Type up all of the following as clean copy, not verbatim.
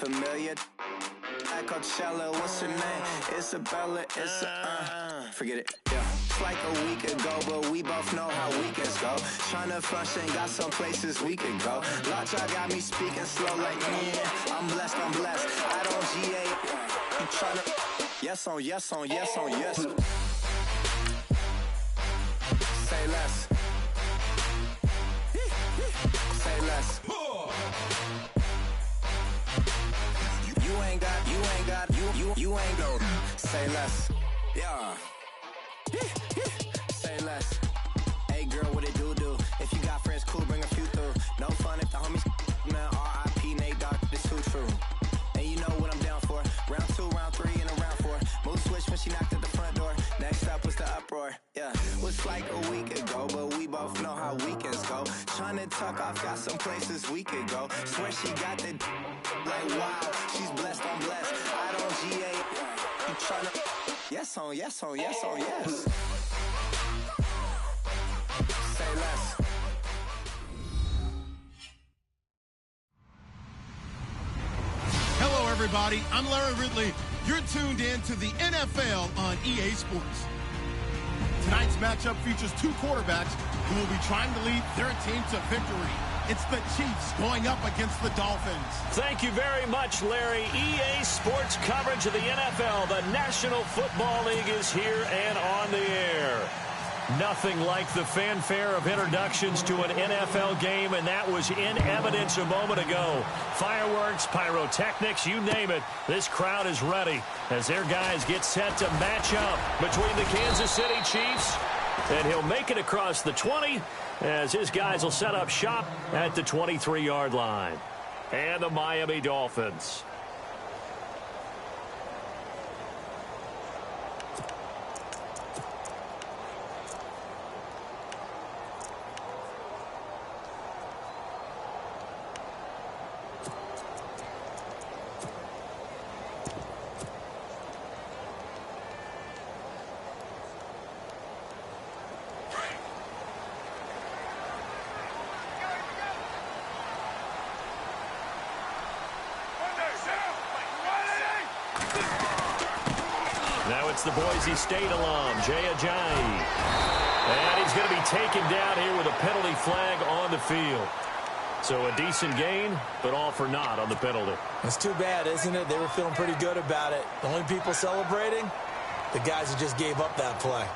familiar. At Coachella, what's her name? Isabella, forget it, yeah. It's like a week ago, but we both know how weekends go. Tryna function, got some places we could go. Lot y'all got me speaking slow like, I'm blessed, I don't GA. You tryna, yes on yes on yes on yes. Say less. Say less. You ain't go. Say less. Yeah. Say less. Hey girl, what it do? If you got friends, cool, bring a few through. No fun if the homies, man. R.I.P. Nate Dogg, this too true. And you know what I'm down for. Round 2, round 3, and a round 4. Mood switch when she knocked at the front door. Next up was the uproar. Yeah, was like a week ago, but we both know how weekends go. Tryna tuck off, got some places we could go. Swear she got the like wow, she's blessed, I'm blessed. I don't GA. You tryna yes on yes on yes on yes. Say less. Hello, everybody. I'm Larry Ridley. You're tuned in to the NFL on EA Sports. Tonight's matchup features two quarterbacks who will be trying to lead their team to victory. It's the Chiefs going up against the Dolphins. Thank you very much, Larry. EA Sports coverage of the NFL. The National Football League is here and on the air. Nothing like the fanfare of introductions to an NFL game, and that was in evidence a moment ago. Fireworks, pyrotechnics, you name it. This crowd is ready as their guys get set to match up between the Kansas City Chiefs, and he'll make it across the 20 as his guys will set up shop at the 23-yard line. And the Miami Dolphins. Now it's the Boise State alum, Jay Ajayi. And he's going to be taken down here with a penalty flag on the field. So a decent gain, but all for naught on the penalty. It's too bad, isn't it? They were feeling pretty good about it. The only people celebrating, the guys who just gave up that play.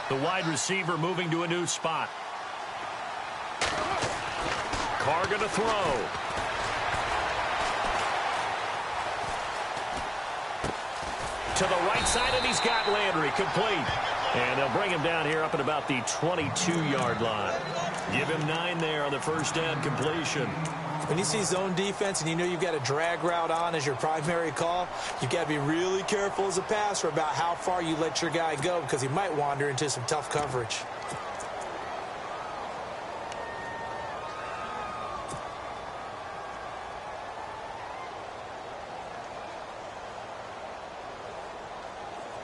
The wide receiver moving to a new spot. Carr going to throw. To the right side, and he's got Landry complete. And they'll bring him down here up at about the 22-yard line. Give him 9 there on the first down completion. When you see zone defense and you know you've got a drag route on as your primary call, you've got to be really careful as a passer about how far you let your guy go because he might wander into some tough coverage.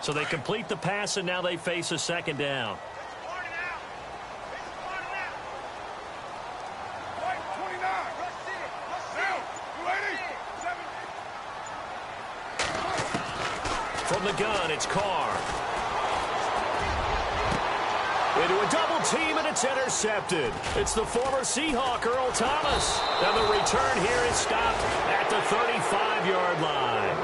So they complete the pass, and now they face a second down. From the gun, it's Carr. Into a double team, and it's intercepted. It's the former Seahawk, Earl Thomas. And the return here is stopped at the 35-yard line.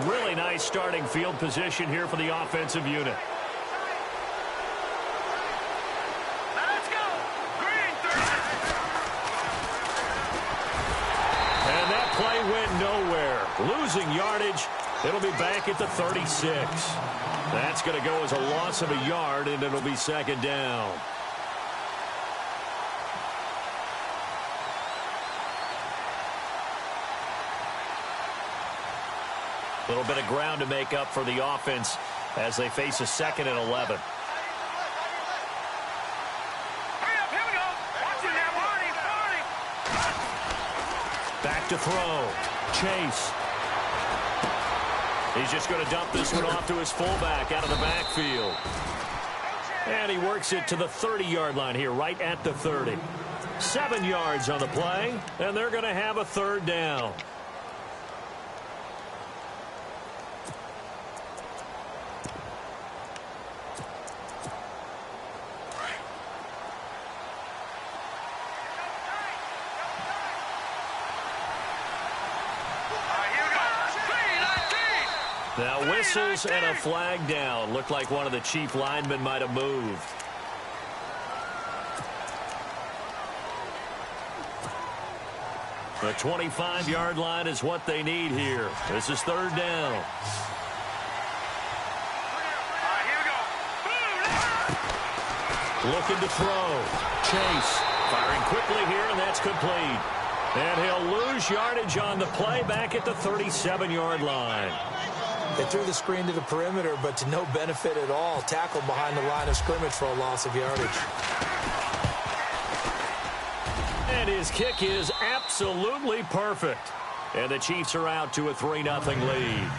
Really nice starting field position here for the offensive unit. Play went nowhere. Losing yardage. It'll be back at the 36. That's going to go as a loss of a yard, and it'll be second down. A little bit of ground to make up for the offense as they face a 2nd and 11. Back to throw. Chase. He's just going to dump this one off to his fullback out of the backfield. And he works it to the 30-yard line here, right at the 30. 7 yards on the play, and they're going to have a third down. Now whistles and a flag down. Looked like one of the chief linemen might have moved. The 25-yard line is what they need here. This is third down. Looking to throw. Chase firing quickly here, and that's complete. And he'll lose yardage on the play back at the 37-yard line. They threw the screen to the perimeter, but to no benefit at all. Tackled behind the line of scrimmage for a loss of yardage. And his kick is absolutely perfect. And the Chiefs are out to a 3-0 lead.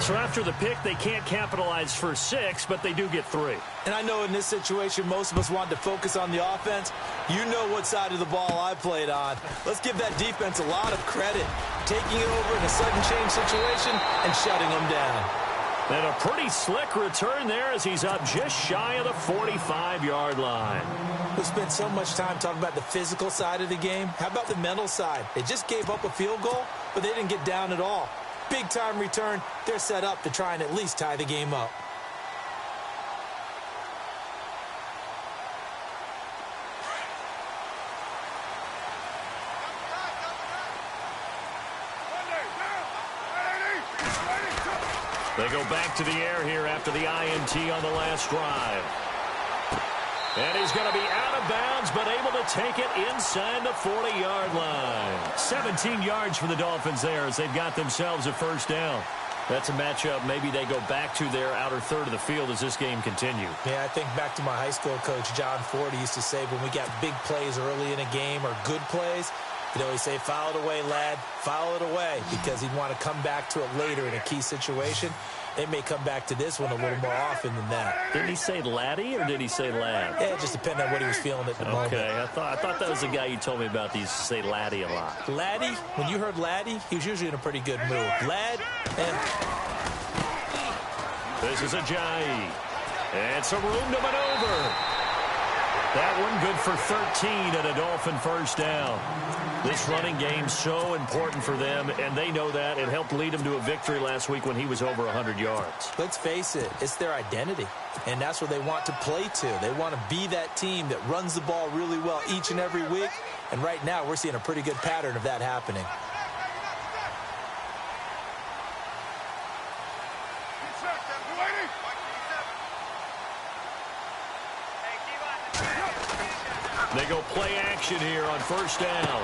So after the pick, they can't capitalize for 6, but they do get 3. And I know in this situation, most of us want to focus on the offense. You know what side of the ball I played on. Let's give that defense a lot of credit. Taking it over in a sudden change situation and shutting them down. And a pretty slick return there as he's up just shy of the 45-yard line. We spent so much time talking about the physical side of the game. How about the mental side? They just gave up a field goal, but they didn't get down at all. Big-time return. They're set up to try and at least tie the game up. They go back to the air here after the INT on the last drive. And he's going to be out of bounds, but able to take it inside the 40-yard line. 17 yards for the Dolphins there as they've got themselves a first down. That's a matchup maybe they go back to their outer third of the field as this game continues. Yeah, I think back to my high school coach, John Ford. He used to say when we got big plays early in a game or good plays, he'd always say, foul it away, lad, foul it away, because he'd want to come back to it later in a key situation. They may come back to this one a little more often than that. Did he say laddie or did he say lad? Yeah, it just depended on what he was feeling at the moment. Okay, I thought that was the guy you told me about. He used to say laddie a lot. Laddie, when you heard laddie, he was usually in a pretty good mood. Lad, and this is Ajayi. And some room to maneuver. That one good for 13 and a Dolphin first down. This running game so important for them, and they know that. It helped lead them to a victory last week when he was over 100 yards. Let's face it, it's their identity, and that's what they want to play to. They want to be that team that runs the ball really well each and every week, and right now we're seeing a pretty good pattern of that happening. They go play action here on first down.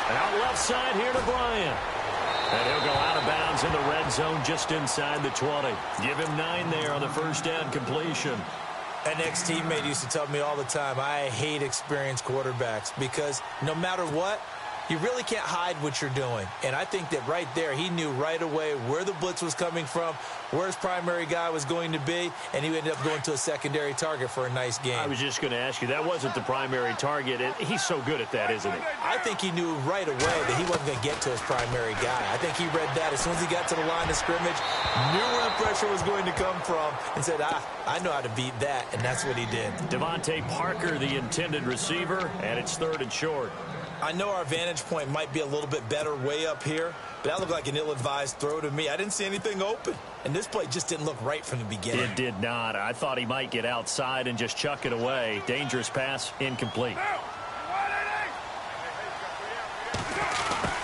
Out left side here to Bryant. And he'll go out of bounds in the red zone just inside the 20. Give him 9 there on the first down completion. An ex-teammate used to tell me all the time, I hate experienced quarterbacks because no matter what, you really can't hide what you're doing. And I think that right there, he knew right away where the blitz was coming from, where his primary guy was going to be, and he ended up going to a secondary target for a nice game. I was just going to ask you, that wasn't the primary target. He's so good at that, isn't he? I think he knew right away that he wasn't going to get to his primary guy. I think he read that as soon as he got to the line of scrimmage, knew where the pressure was going to come from, and said, I know how to beat that, and that's what he did. Devontae Parker, the intended receiver, and it's 3rd and short. I know our vantage point might be a little bit better way up here, but that looked like an ill-advised throw to me. I didn't see anything open, and this play just didn't look right from the beginning. It did not. I thought he might get outside and just chuck it away. Dangerous pass, incomplete.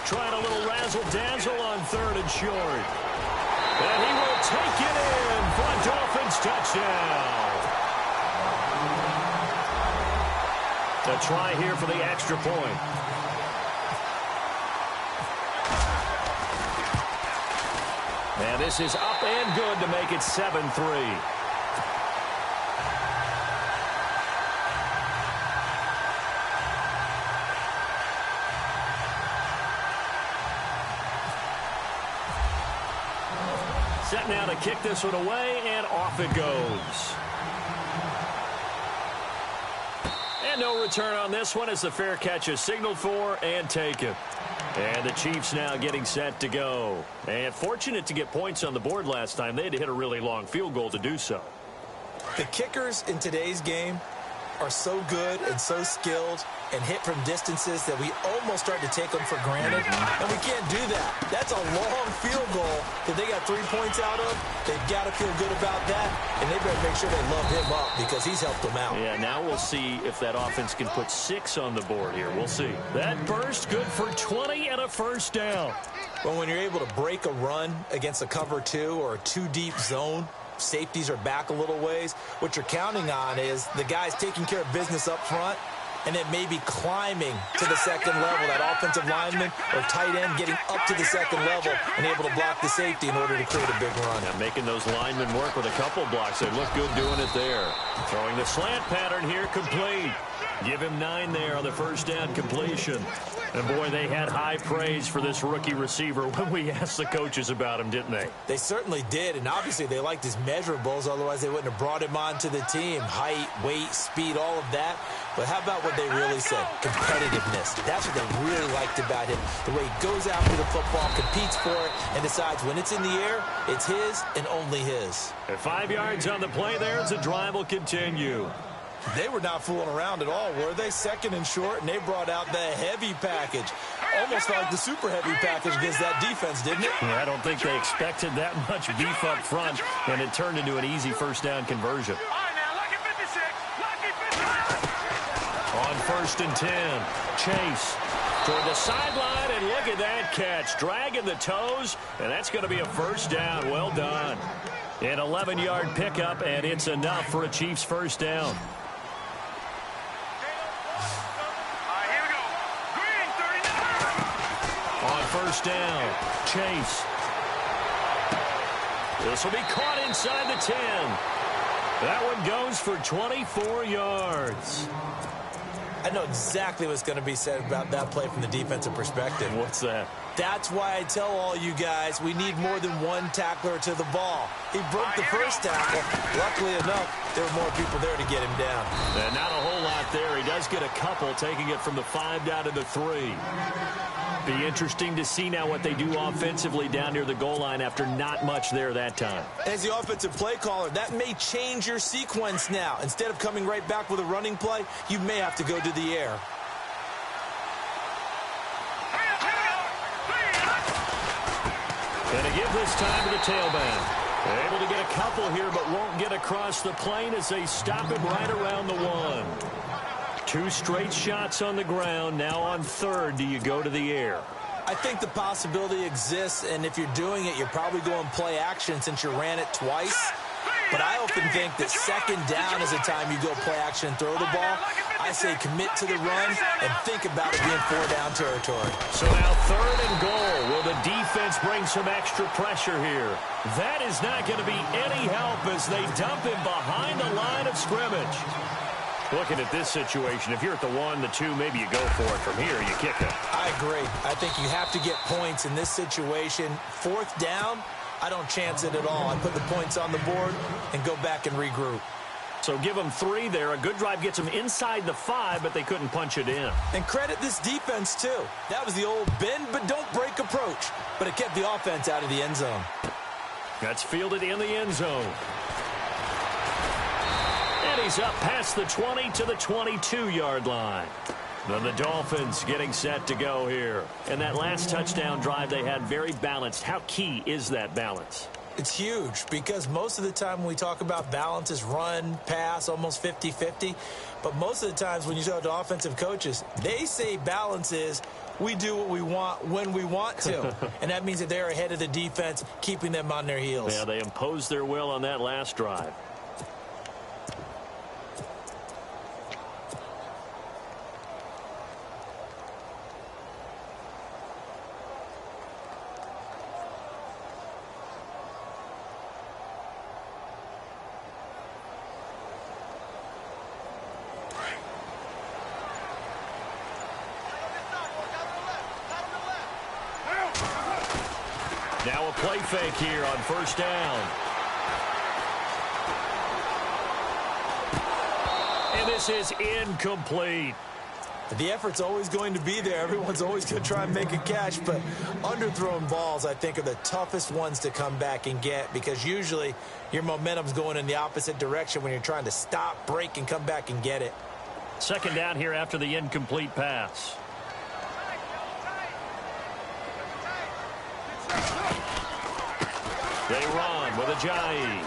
Trying a little razzle-dazzle on 3rd and short. And he will take it in for a Dolphins touchdown. A try here for the extra point. And this is up and good to make it 7-3. Set now to kick this one away, and off it goes. And no return on this one as the fair catch is signaled for and taken. And the Chiefs now getting set to go. And fortunate to get points on the board last time. They had to hit a really long field goal to do so. The kickers in today's game are so good and so skilled and hit from distances that we almost start to take them for granted. And we can't do that. That's a long field goal that they got 3 points out of. They've got to feel good about that, and they better make sure they love him up because he's helped them out. Yeah, now we'll see if that offense can put 6 on the board here. We'll see. That burst good for 20 and a first down. But when you're able to break a run against a cover 2 or a 2-deep zone, safeties are back a little ways. What you're counting on is the guys taking care of business up front and then maybe climbing to the second level, that offensive lineman or tight end getting up to the second level and able to block the safety in order to create a big run. Now making those linemen work with a couple blocks. They look good doing it there. Throwing the slant pattern here, complete. Give him 9 there on the first down completion. And, boy, they had high praise for this rookie receiver when we asked the coaches about him, didn't they? They certainly did, and obviously they liked his measurables. Otherwise, they wouldn't have brought him onto the team. Height, weight, speed, all of that. But how about what they really said? Competitiveness. That's what they really liked about him. The way he goes after the football, competes for it, and decides when it's in the air, it's his and only his. At 5 yards on the play there as the drive will continue. They were not fooling around at all, were they? Second and short, and they brought out the heavy package. Almost felt like the super heavy package against that defense, didn't it? Yeah, I don't think they expected that much beef up front, and it turned into an easy first down conversion. On 1st and 10, Chase toward the sideline, and look at that catch. Dragging the toes, and that's going to be a first down. Well done. An 11-yard pickup, and it's enough for a Chiefs first down. On 1st down, Chase. This will be caught inside the 10. That one goes for 24 yards. I know exactly what's going to be said about that play from the defensive perspective. What's that? That's why I tell all you guys we need more than one tackler to the ball. He broke the first tackle. Luckily enough, there were more people there to get him down. And not a whole lot there. He does get a couple, taking it from the 5 down to the 3. Be interesting to see now what they do offensively down near the goal line after not much there that time. As the offensive play caller, that may change your sequence now. Instead of coming right back with a running play, you may have to go to the air. And to give this time to the tailback. They're able to get a couple here, but won't get across the plane as they stop him right around the 1. 2 straight shots on the ground. Now on 3rd, do you go to the air? I think the possibility exists, and if you're doing it, you're probably going play action since you ran it twice. But I often think that 2nd down is the time you go play action and throw the ball. I say commit to the run and think about it being 4-down territory. So now 3rd and goal. Will the defense bring some extra pressure here? That is not going to be any help as they dump him behind the line of scrimmage. Looking at this situation, if you're at the 1, the 2, maybe you go for it. From here, you kick it. I agree. I think you have to get points in this situation. 4th down, I don't chance it at all. I put the points on the board and go back and regroup. So give them 3 there. A good drive gets them inside the 5, but they couldn't punch it in. And credit this defense, too. That was the old bend but don't break approach, but it kept the offense out of the end zone. That's fielded in the end zone. And he's up past the 20 to the 22-yard line. Then the Dolphins getting set to go here. And that last touchdown drive they had very balanced. How key is that balance? It's huge because most of the time when we talk about balance is run, pass, almost 50-50. But most of the times when you talk to offensive coaches, they say balance is we do what we want when we want to. And that means that they're ahead of the defense, keeping them on their heels. Yeah, they imposed their will on that last drive. play fake here on first down. And this is incomplete. The effort's always going to be there. Everyone's always going to try and make a catch, but underthrown balls, I think, are the toughest ones to come back and get because usually your momentum's going in the opposite direction when you're trying to stop, break, and come back and get it. Second down here after the incomplete pass. They run with Ajayi.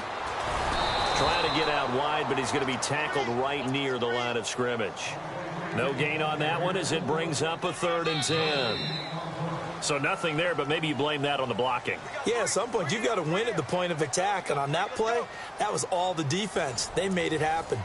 Trying to get out wide, but he's going to be tackled right near the line of scrimmage. No gain on that one as it brings up a 3rd and 10. So nothing there, but maybe you blame that on the blocking. Yeah, at some point you've got to win at the point of attack, and on that play, that was all the defense. They made it happen.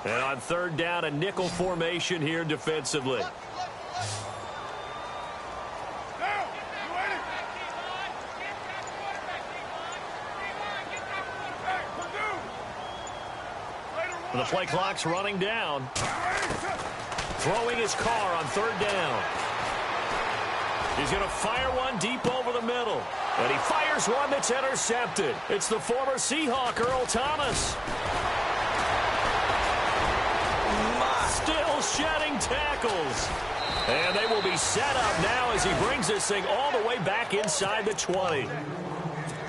And on 3rd down, a nickel formation here defensively. The play clock's running down. Throwing his car on 3rd down. He's going to fire one deep over the middle. And he fires one that's intercepted. It's the former Seahawk, Earl Thomas. Still shedding tackles. And they will be set up now as he brings this thing all the way back inside the 20.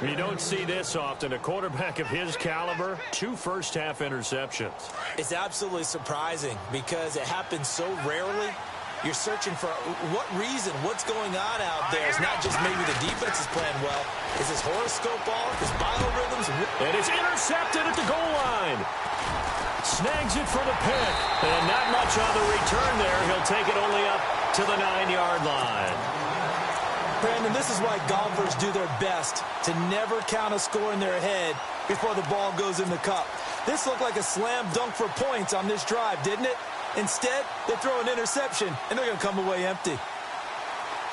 You don't see this often. A quarterback of his caliber, 2 first-half interceptions. It's absolutely surprising because it happens so rarely. You're searching for what reason, what's going on out there. It's not just maybe the defense is playing well. Is his horoscope off? His biorhythms? And it's intercepted at the goal line. Snags it for the pick. And not much on the return there. He'll take it only up to the 9-yard line. Brandon, this is why golfers do their best to never count a score in their head before the ball goes in the cup. This looked like a slam dunk for points on this drive, didn't it? Instead, they throw an interception, and they're going to come away empty.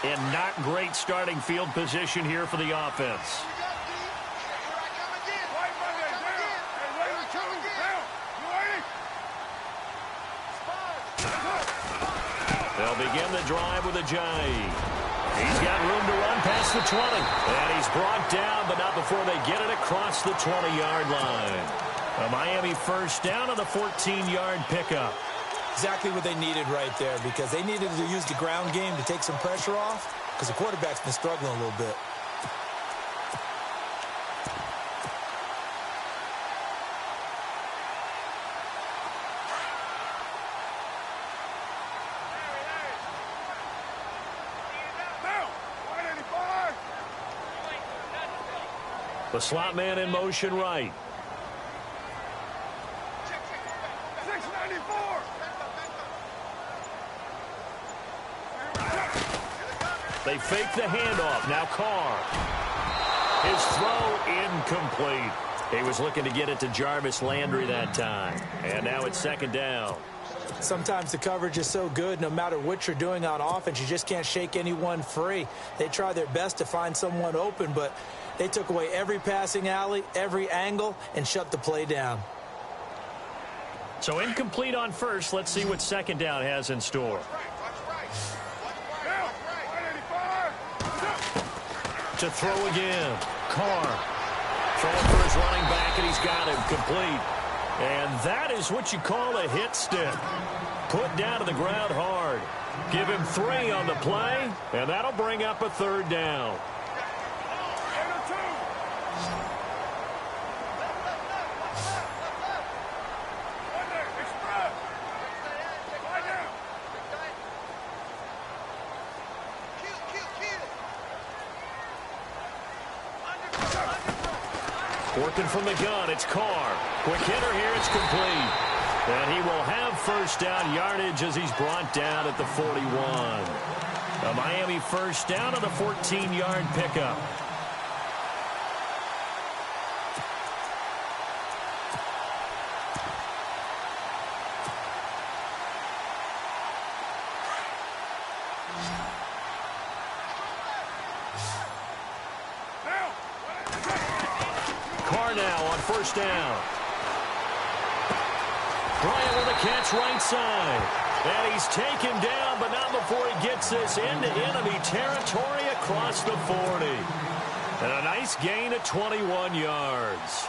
And not great starting field position here for the offense. They'll begin the drive with Ajayi. He's got room to run past the 20. And he's brought down, but not before they get it across the 20-yard line. A Miami first down on the 14-yard pickup. Exactly what they needed right there because they needed to use the ground game to take some pressure off because the quarterback's been struggling a little bit. The slot man in motion right. They fake the handoff. Now Carr. His throw incomplete. He was looking to get it to Jarvis Landry that time. And now it's 2nd down. Sometimes the coverage is so good, no matter what you're doing on offense, you just can't shake anyone free. They try their best to find someone open, but they took away every passing alley, every angle, and shut the play down. So incomplete on first. Let's see what 2nd down has in store. To throw again. Carr throwing for his running back, and he's got him complete. And that is what you call a hit stick. Put down to the ground hard. Give him 3 on the play, and that'll bring up a 3rd down. Working from the gun, it's Carr. Quick hitter here, it's complete. And he will have first down yardage as he's brought down at the 41. A Miami first down on the 14-yard pickup. Carr now on first down. Bryant with a catch right side. And he's taken down, but not before he gets this into enemy territory across the 40. And a nice gain of 21 yards.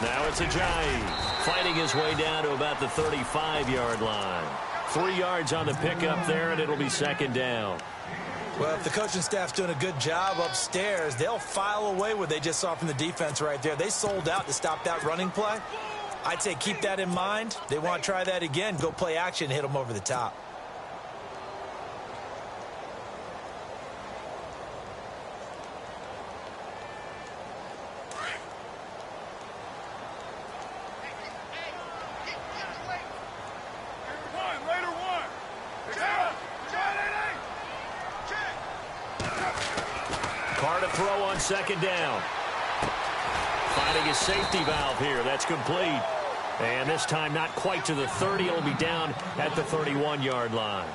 Now it's Ajayi fighting his way down to about the 35-yard line. 3 yards on the pickup there, and it'll be second down. Well, if the coaching staff's doing a good job upstairs, they'll file away what they just saw from the defense right there. They sold out to stop that running play. I'd say keep that in mind. They want to try that again. Go play action and hit them over the top. Carr to throw on second down. Finding his safety valve here. That's complete. And this time not quite to the 30. It'll be down at the 31-yard line.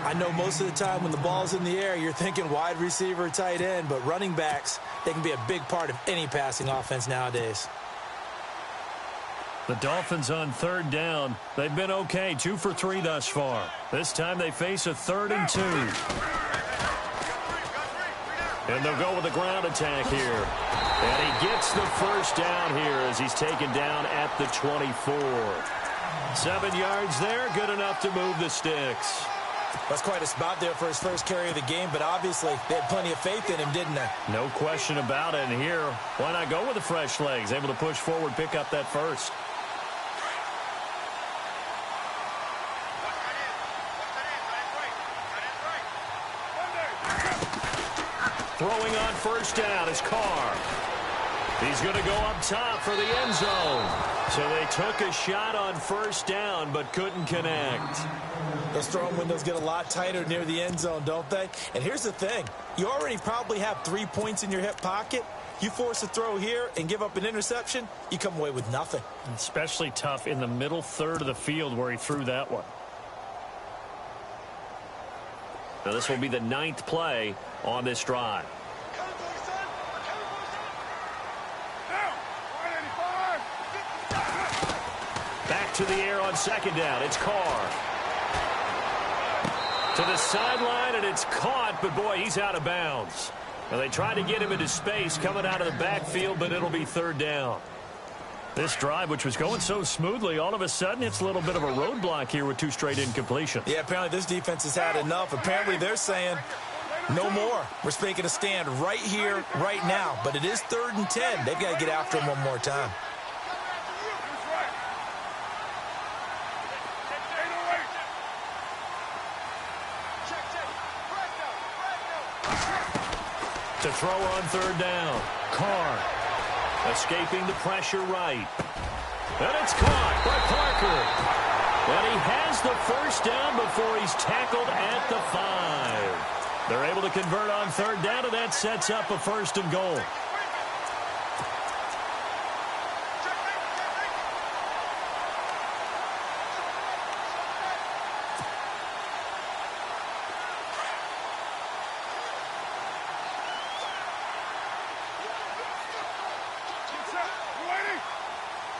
I know most of the time when the ball's in the air, you're thinking wide receiver, tight end, but running backs, they can be a big part of any passing offense nowadays. The Dolphins on third down. They've been okay, 2 for 3 thus far. This time they face a 3rd and 2. And they'll go with a ground attack here. And he gets the first down here as he's taken down at the 24. 7 yards there, good enough to move the sticks. That's quite a spot there for his first carry of the game, but obviously they had plenty of faith in him, didn't they? No question about it. And here, why not go with the fresh legs? Able to push forward, pick up that first. Throwing on first down is Carr. He's going to go up top for the end zone. So they took a shot on first down but couldn't connect. Those throwing windows get a lot tighter near the end zone, don't they? And here's the thing. You already probably have 3 points in your hip pocket. You force a throw here and give up an interception, you come away with nothing. Especially tough in the middle third of the field where he threw that one. Now this will be the 9th play on this drive. Back to the air on second down. It's Carr. To the sideline, and it's caught, but boy, he's out of bounds. Now they tried to get him into space coming out of the backfield, but it'll be 3rd down. This drive, which was going so smoothly, all of a sudden it's a little bit of a roadblock here with 2 straight incompletions. Yeah, apparently this defense has had enough. Apparently they're saying no more. We're making a stand right here, right now. But it is 3rd and 10. They've got to get after him one more time. To throw on 3rd down. Carr escaping the pressure right. And it's caught by Parker. And he has the first down before he's tackled at the 5. They're able to convert on 3rd down, and that sets up a 1st and goal.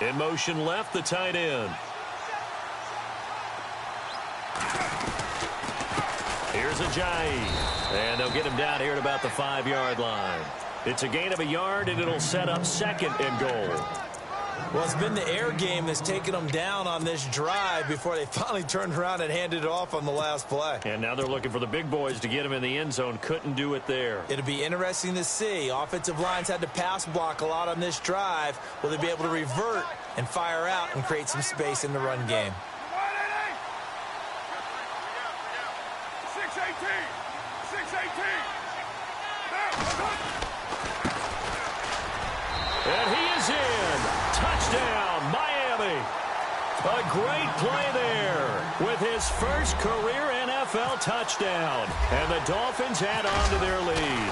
In motion left, the tight end. Here's Ajayi. And they'll get him down here at about the 5-yard line. It's a gain of a yard, and it'll set up 2nd and goal. Well, it's been the air game that's taken them down on this drive before they finally turned around and handed it off on the last play. And now they're looking for the big boys to get him in the end zone. Couldn't do it there. It'll be interesting to see. Offensive lines had to pass block a lot on this drive. Will they be able to revert and fire out and create some space in the run game? And he is in. Touchdown, Miami. A great play there with his first career NFL touchdown. And the Dolphins add on to their lead.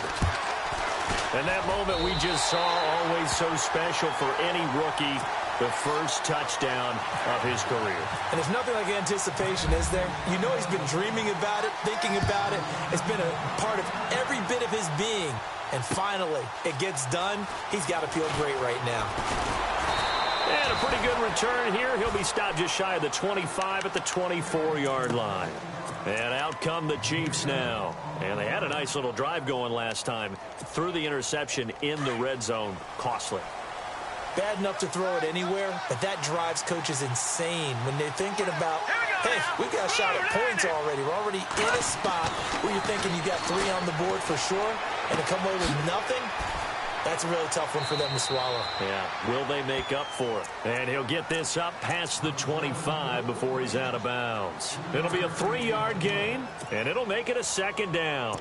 And that moment we just saw, always so special for any rookie. the first touchdown of his career. And there's nothing like anticipation, is there? You know he's been dreaming about it, thinking about it. It's been a part of every bit of his being. And finally, it gets done. He's got to feel great right now. And a pretty good return here. He'll be stopped just shy of the 25 at the 24-yard line. And out come the Chiefs now. And they had a nice little drive going last time. Threw the interception in the red zone. Costly. Bad enough to throw it anywhere, but that drives coaches insane when they're thinking about, hey, we've got a shot at points already. We're already in a spot where you're thinking you got 3 on the board for sure, and to come away with nothing, that's a really tough one for them to swallow. Yeah, will they make up for it? And he'll get this up past the 25 before he's out of bounds. It'll be a 3-yard gain, and it'll make it a second down.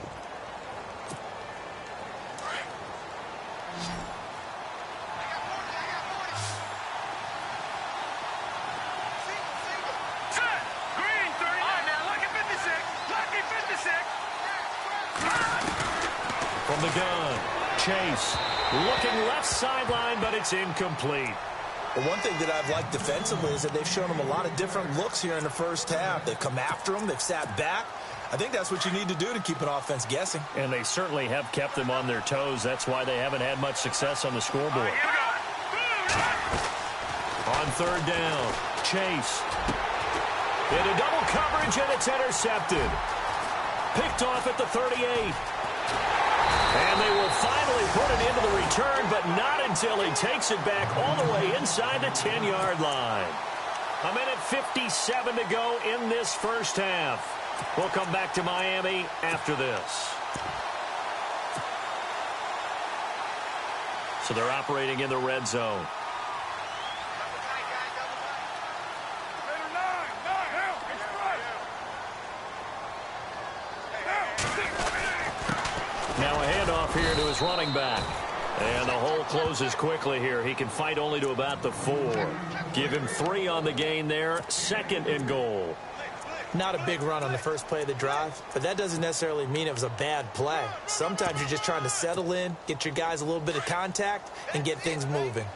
From the gun, Chase looking left sideline, but it's incomplete. Well, one thing that I've liked defensively is that they've shown him a lot of different looks here in the first half. They've come after him. They've sat back. I think that's what you need to do to keep an offense guessing. And they certainly have kept them on their toes. That's why they haven't had much success on the scoreboard. On third down, Chase. Into double coverage, and it's intercepted. Picked off at the 38. And they will finally put it into the return, but not until he takes it back all the way inside the 10-yard line. 1:57 to go in this first half. We'll come back to Miami after this. So they're operating in the red zone. Now a handoff here to his running back. And the hole closes quickly here. He can fight only to about the 4. Give him 3 on the gain there. 2nd and goal. Not a big run on the first play of the drive, but that doesn't necessarily mean it was a bad play. Sometimes you're just trying to settle in, get your guys a little bit of contact, and get things moving.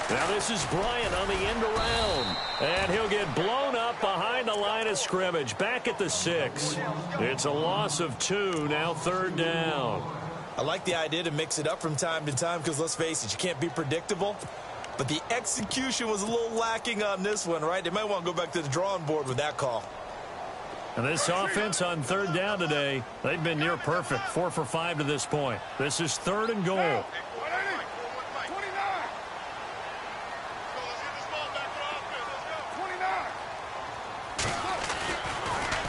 Now this is Bryant on the end around. And he'll get blown up behind the line of scrimmage. Back at the 6. It's a loss of 2. Now 3rd down. I like the idea to mix it up from time to time because, let's face it, you can't be predictable. But the execution was a little lacking on this one, right? They might want to go back to the drawing board with that call. And this offense on 3rd down today, they've been near perfect. 4 for 5 to this point. This is 3rd and goal.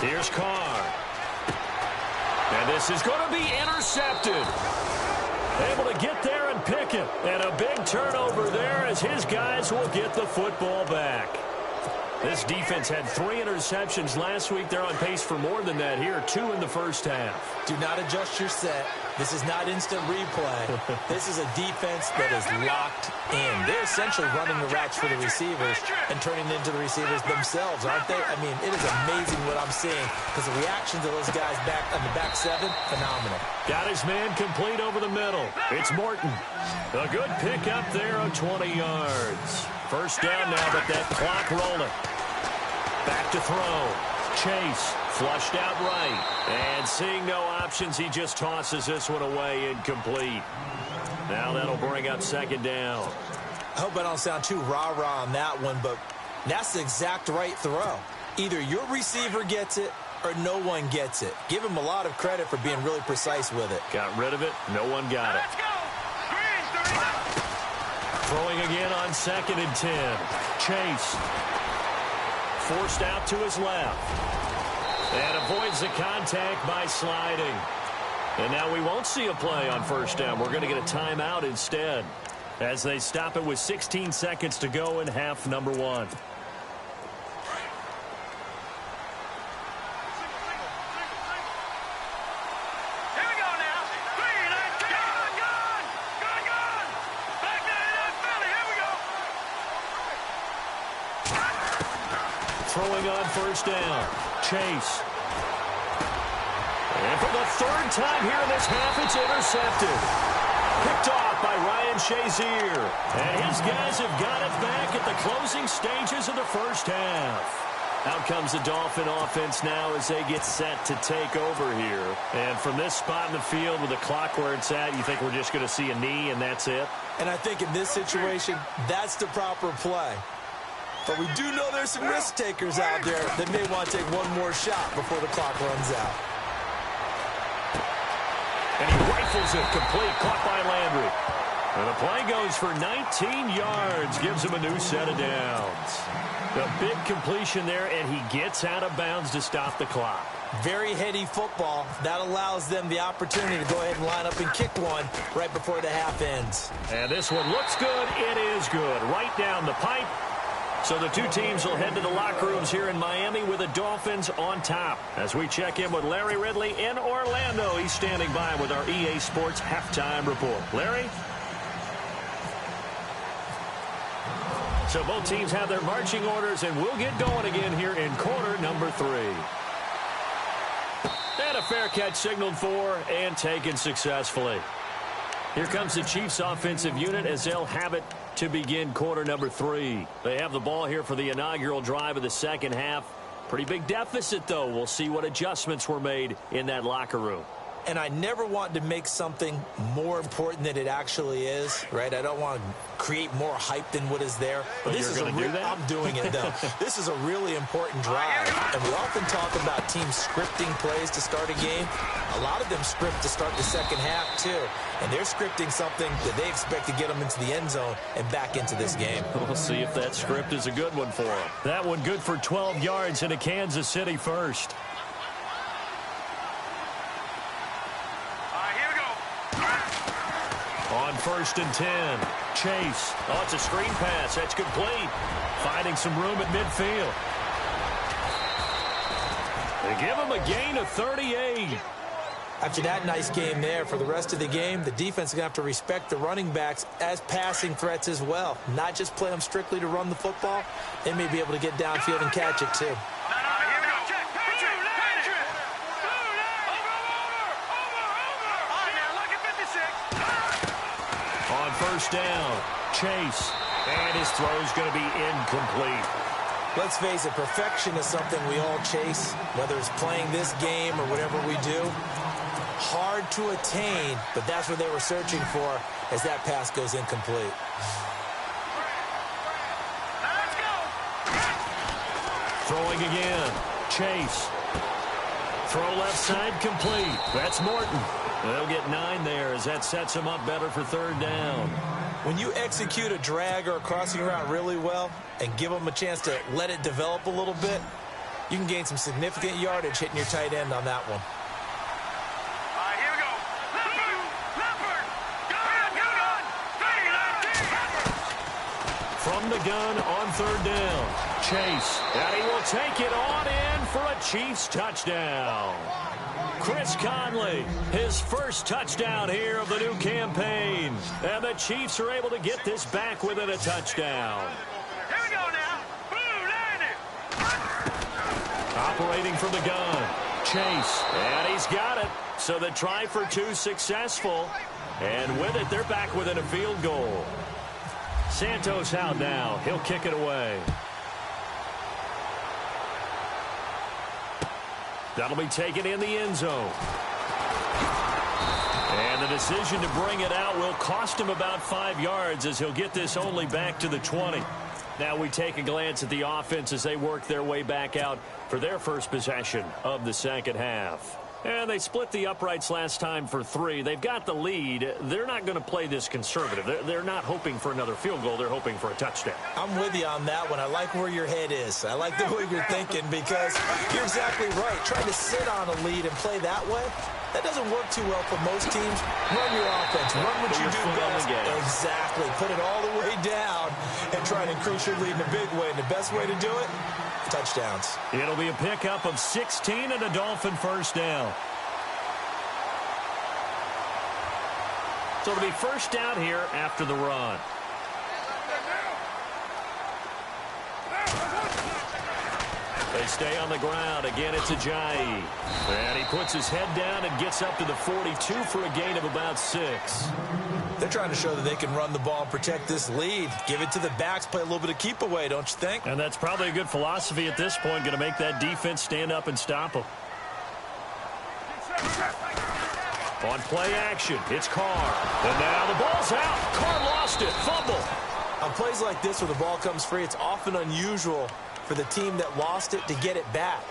Here's Carr. And this is going to be intercepted. Able to get there and pick it. And a big turnover there as his guys will get the football back. This defense had 3 interceptions last week. They're on pace for more than that here. 2 in the first half. Do not adjust your set. This is not instant replay. This is a defense that is locked in. They're essentially running the routes for the receivers and turning it into the receivers themselves, aren't they? I mean, it is amazing what I'm seeing because the reaction to those guys back on the back 7, phenomenal. Got his man complete over the middle. It's Morton. A good pick up there of 20 yards. First down now, but that clock rolling. Back to throw. Chase flushed out right. And seeing no options, he just tosses this one away incomplete. Now that'll bring up 2nd down. I hope I don't sound too rah-rah on that one, but that's the exact right throw. Either your receiver gets it or no one gets it. Give him a lot of credit for being really precise with it. Got rid of it. No one got it. Throwing again on 2nd and 10. Chase. Forced out to his left. And avoids the contact by sliding. And now we won't see a play on first down. We're going to get a timeout instead as they stop it with 16 seconds to go in half number 1. Throwing on first down. Chase. And for the third time here in this half, it's intercepted. Picked off by Ryan Shazier. And his guys have got it back at the closing stages of the first half. Out comes the Dolphin offense now as they get set to take over here. And from this spot in the field with the clock where it's at, you think we're just going to see a knee and that's it? And I think in this situation, that's the proper play. But we do know there's some risk takers out there that may want to take one more shot before the clock runs out. And he rifles it complete, caught by Landry. And the play goes for 19 yards, gives him a new set of downs. A big completion there, and he gets out of bounds to stop the clock. Very heady football. That allows them the opportunity to go ahead and line up and kick one right before the half ends. And this one looks good. It is good. Right down the pipe. So the two teams will head to the locker rooms here in Miami with the Dolphins on top. As we check in with Larry Ridley in Orlando. He's standing by with our EA Sports Halftime Report. Larry? So both teams have their marching orders, and we'll get going again here in quarter number 3. And a fair catch signaled for and taken successfully. Here comes the Chiefs offensive unit as they'll have it to begin quarter number 3. They have the ball here for the inaugural drive of the second half. Pretty big deficit, though. We'll see what adjustments were made in that locker room. And I never want to make something more important than it actually is, right? I don't want to create more hype than what is there. But this is going to do that? I'm doing it, though. This is a really important drive. And we often talk about teams scripting plays to start a game. A lot of them script to start the second half, too. And they're scripting something that they expect to get them into the end zone and back into this game. We'll see if that script is a good one for them. That one good for 12 yards into Kansas City first. On first and 10, Chase. Oh, it's a screen pass. That's complete. Finding some room at midfield. They give him a gain of 38. After that nice game there, for the rest of the game, the defense is going to have to respect the running backs as passing threats as well. Not just play them strictly to run the football. They may be able to get downfield and catch it, too. First down, Chase, and his throw is going to be incomplete. Let's face it, perfection is something we all chase, whether it's playing this game or whatever we do. Hard to attain, but that's what they were searching for as that pass goes incomplete. Throwing again, Chase. Throw left side complete. That's Morton. They'll get 9 there as that sets them up better for third down. When you execute a drag or a crossing route really well and give them a chance to let it develop a little bit, you can gain some significant yardage hitting your tight end on that one. Here we go. From the gun on third down, Chase. And he will take it on in for a Chiefs touchdown. Chris Conley, his first touchdown here of the new campaign. And the Chiefs are able to get this back within a touchdown. Here we go now. Blue landed. Operating from the gun, Chase. And he's got it. So the try for 2 successful. And with it, they're back within a field goal. Santos out now. He'll kick it away. That'll be taken in the end zone. And the decision to bring it out will cost him about 5 yards as he'll get this only back to the 20. Now we take a glance at the offense as they work their way back out for their first possession of the second half. And they split the uprights last time for 3. They've got the lead. They're not going to play this conservative. They're not hoping for another field goal. They're hoping for a touchdown. I'm with you on that one. I like where your head is. I like the way you're thinking because you're exactly right. Trying to sit on a lead and play that way, that doesn't work too well for most teams. Run your offense. Run what you do best. Exactly. Put it all the way down and try to increase your lead in a big way. And the best way to do it, touchdowns. It'll be a pickup of 16 and a Dolphin first down. So it'll be first down here after the run. They stay on the ground. Again, it's Ajayi. And he puts his head down and gets up to the 42 for a gain of about 6. They're trying to show that they can run the ball and protect this lead. Give it to the backs, play a little bit of keep away, don't you think? And that's probably a good philosophy at this point, going to make that defense stand up and stop them. On play action, it's Carr. And now the ball's out. Carr lost it. Fumble. On plays like this where the ball comes free, it's often unusual for the team that lost it to get it back.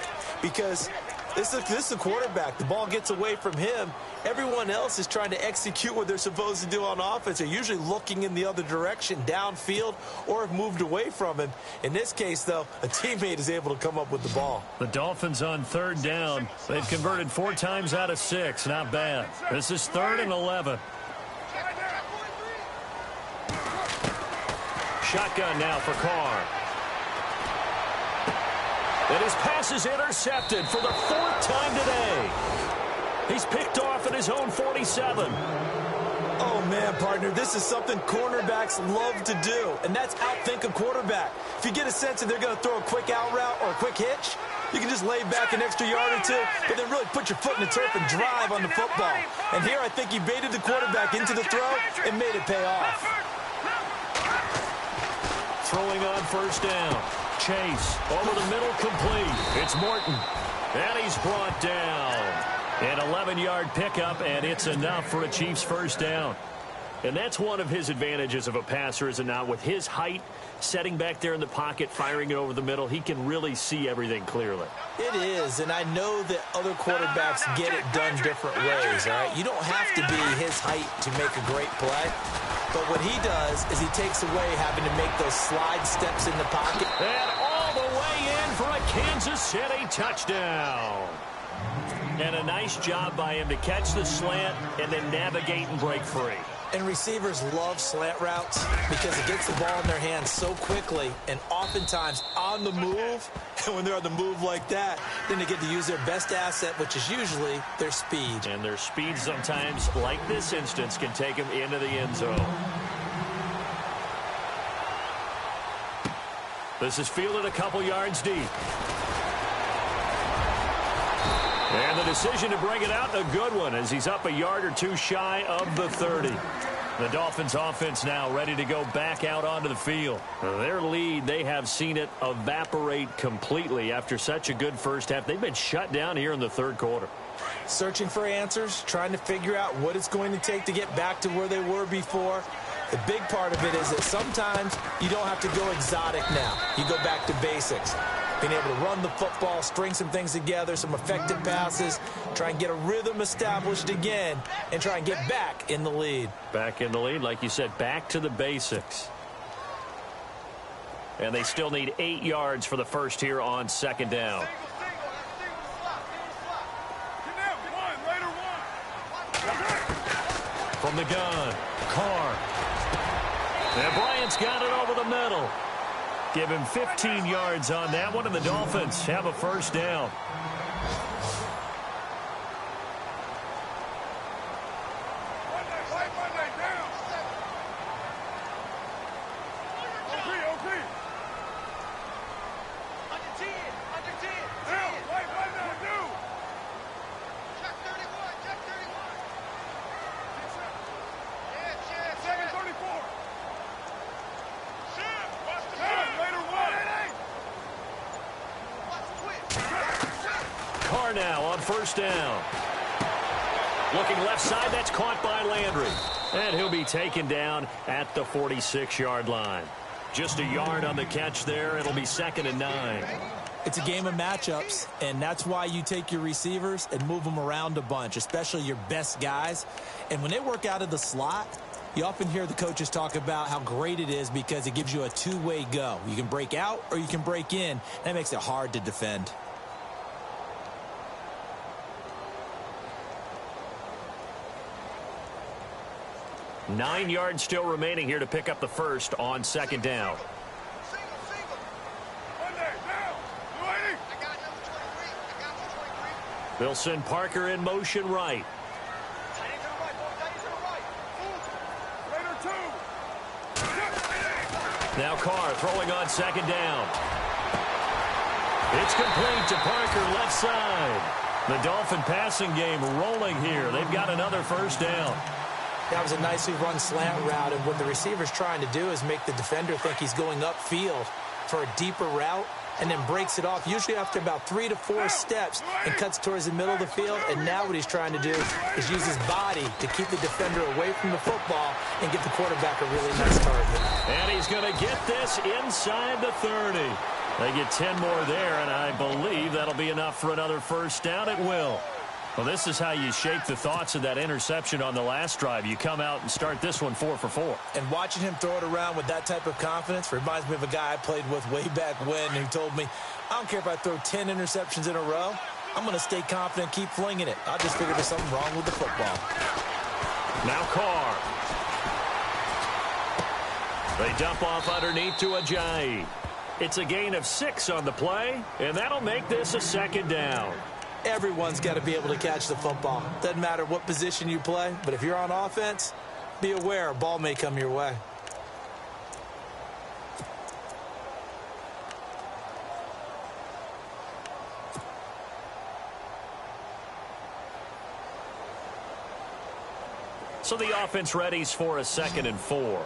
Because this is the quarterback. The ball gets away from him. Everyone else is trying to execute what they're supposed to do on offense. They're usually looking in the other direction, downfield, or have moved away from him. In this case, though, a teammate is able to come up with the ball. The Dolphins on 3rd down. They've converted 4 times out of 6. Not bad. This is 3rd and 11. Shotgun now for Carr. And his pass is intercepted for the 4th time today. He's picked off at his own 47. Oh, man, partner, this is something cornerbacks love to do, and that's outthink a quarterback. If you get a sense that they're going to throw a quick out route or a quick hitch, you can just lay back an extra yard or 2, but then really put your foot in the turf and drive on the football. And here I think he baited the quarterback into the throw and made it pay off. Throwing on 1st down. Chase over the middle, complete. It's Morton. And he's brought down. An 11-yard pickup, and it's enough for a Chiefs 1st down. And that's one of his advantages of a passer, is it not? With his height, setting back there in the pocket, firing it over the middle, he can really see everything clearly. It is, and I know that other quarterbacks get it done different ways, all right? You don't have to be his height to make a great play. But what he does is he takes away having to make those slide steps in the pocket. And all the way in for a Kansas City touchdown. And a nice job by him to catch the slant and then navigate and break free. And receivers love slant routes because it gets the ball in their hands so quickly and oftentimes on the move. And when they're on the move like that, then they get to use their best asset, which is usually their speed. And their speed sometimes, like this instance, can take them into the end zone. This is fielded a couple yards deep. And the decision to bring it out, a good one, as he's up a yard or 2 shy of the 30. The Dolphins offense now ready to go back out onto the field. Their lead, they have seen it evaporate completely after such a good first half. They've been shut down here in the 3rd quarter. Searching for answers, trying to figure out what it's going to take to get back to where they were before. The big part of it is that sometimes you don't have to go exotic now. You go back to basics. Being able to run the football, string some things together, some effective passes, try and get a rhythm established again, and try and get back in the lead. Back in the lead, like you said, back to the basics. And they still need 8 yards for the first here on 2nd down. From the gun, Carr. And Bryant's got it over the middle. Give him 15 yards on that one, and the Dolphins have a 1st down. Now on 1st down. Looking left side, that's caught by Landry. And he'll be taken down at the 46-yard line. Just a yard on the catch there. It'll be 2nd and 9. It's a game of matchups, and that's why you take your receivers and move them around a bunch, especially your best guys. And when they work out of the slot, you often hear the coaches talk about how great it is because it gives you a two-way go. You can break out or you can break in. That makes it hard to defend. Nine yards still remaining here to pick up the first on 2nd down. They'll send Parker in motion right. Now Carr throwing on 2nd down. It's complete to Parker, left side. The Dolphin passing game rolling here. They've got another first down. That was a nicely run slant route, and what the receiver's trying to do is make the defender think he's going upfield for a deeper route, and then breaks it off, usually after about 3 to 4 steps, and cuts towards the middle of the field. And now what he's trying to do is use his body to keep the defender away from the football and give the quarterback a really nice target. And he's going to get this inside the 30. They get 10 more there, and I believe that'll be enough for another first down. It will. Well, this is how you shake the thoughts of that interception on the last drive. You come out and start this one 4 for 4. And watching him throw it around with that type of confidence reminds me of a guy I played with way back when who told me, I don't care if I throw 10 interceptions in a row. I'm going to stay confident, keep flinging it. I just figured there's something wrong with the football. Now Carr. They dump off underneath to Ajayi. It's a gain of 6 on the play, and that'll make this a second down. Everyone's got to be able to catch the football. Doesn't matter what position you play, but if you're on offense, be aware a ball may come your way. So the offense readies for a 2nd and 4.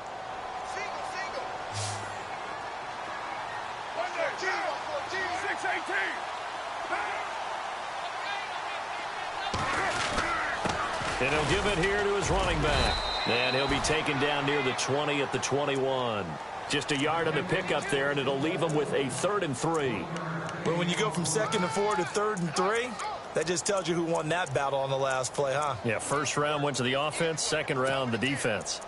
And he'll give it here to his running back. And he'll be taken down near the 20 at the 21. Just a yard on the pickup there, and it'll leave him with a 3rd and 3. But when you go from 2nd and 4 to 3rd and 3, that just tells you who won that battle on the last play, huh? Yeah, first round went to the offense, second round the defense.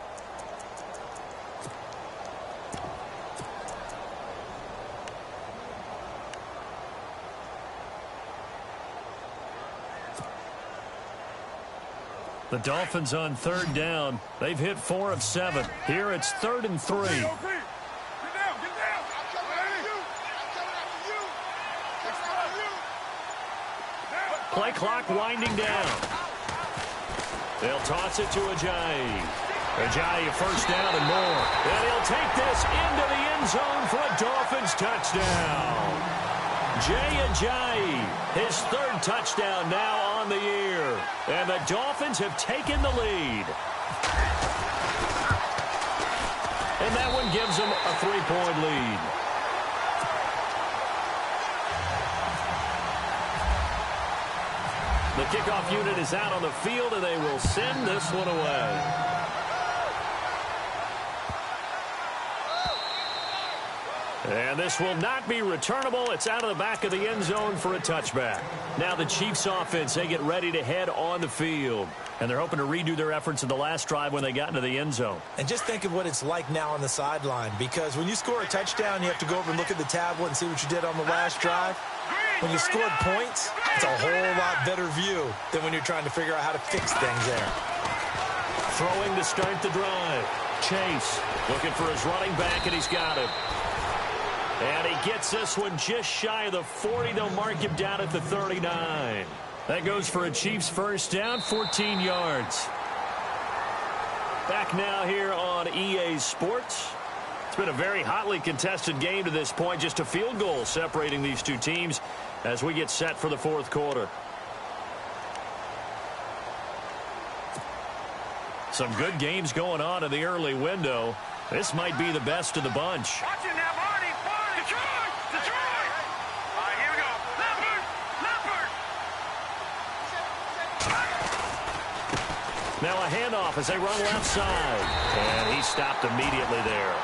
The Dolphins on 3rd down. They've hit 4 of 7. Here it's 3rd and 3. Play clock winding down. They'll toss it to Ajayi. Ajayi, first down and more. And he'll take this into the end zone for a Dolphins touchdown. Jay Ajayi, his 3rd touchdown now on the year. And the Dolphins have taken the lead. And that one gives them a 3-point lead. The kickoff unit is out on the field, and they will send this one away. And this will not be returnable. It's out of the back of the end zone for a touchback. Now the Chiefs offense, they get ready to head on the field. And they're hoping to redo their efforts in the last drive when they got into the end zone. And just think of what it's like now on the sideline. Because when you score a touchdown, you have to go over and look at the tablet and see what you did on the last drive. When you scored points, it's a whole lot better view than when you're trying to figure out how to fix things there. Throwing to start the drive. Chase looking for his running back, and he's got him. And he gets this one just shy of the 40. They'll mark him down at the 39. That goes for a Chiefs first down, 14 yards. Back now here on EA Sports. It's been a very hotly contested game to this point. Just a field goal separating these two teams as we get set for the 4th quarter. Some good games going on in the early window. This might be the best of the bunch. Watch it now, Marty. Detroit! Detroit! All right, here we go. Leopard! Leopard! Now a handoff as they run left side. And he stopped immediately there.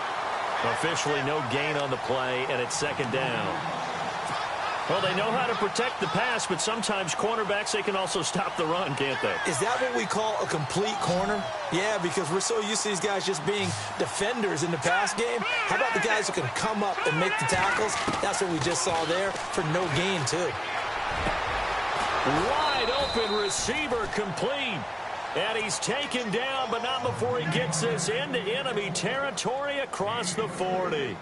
Officially no gain on the play, and it's 2nd down. Well, they know how to protect the pass, but sometimes cornerbacks, they can also stop the run, can't they? Is that what we call a complete corner? Yeah, because we're so used to these guys just being defenders in the pass game. How about the guys who can come up and make the tackles? That's what we just saw there for no gain, too. Wide open receiver complete. And he's taken down, but not before he gets this into enemy territory across the 40.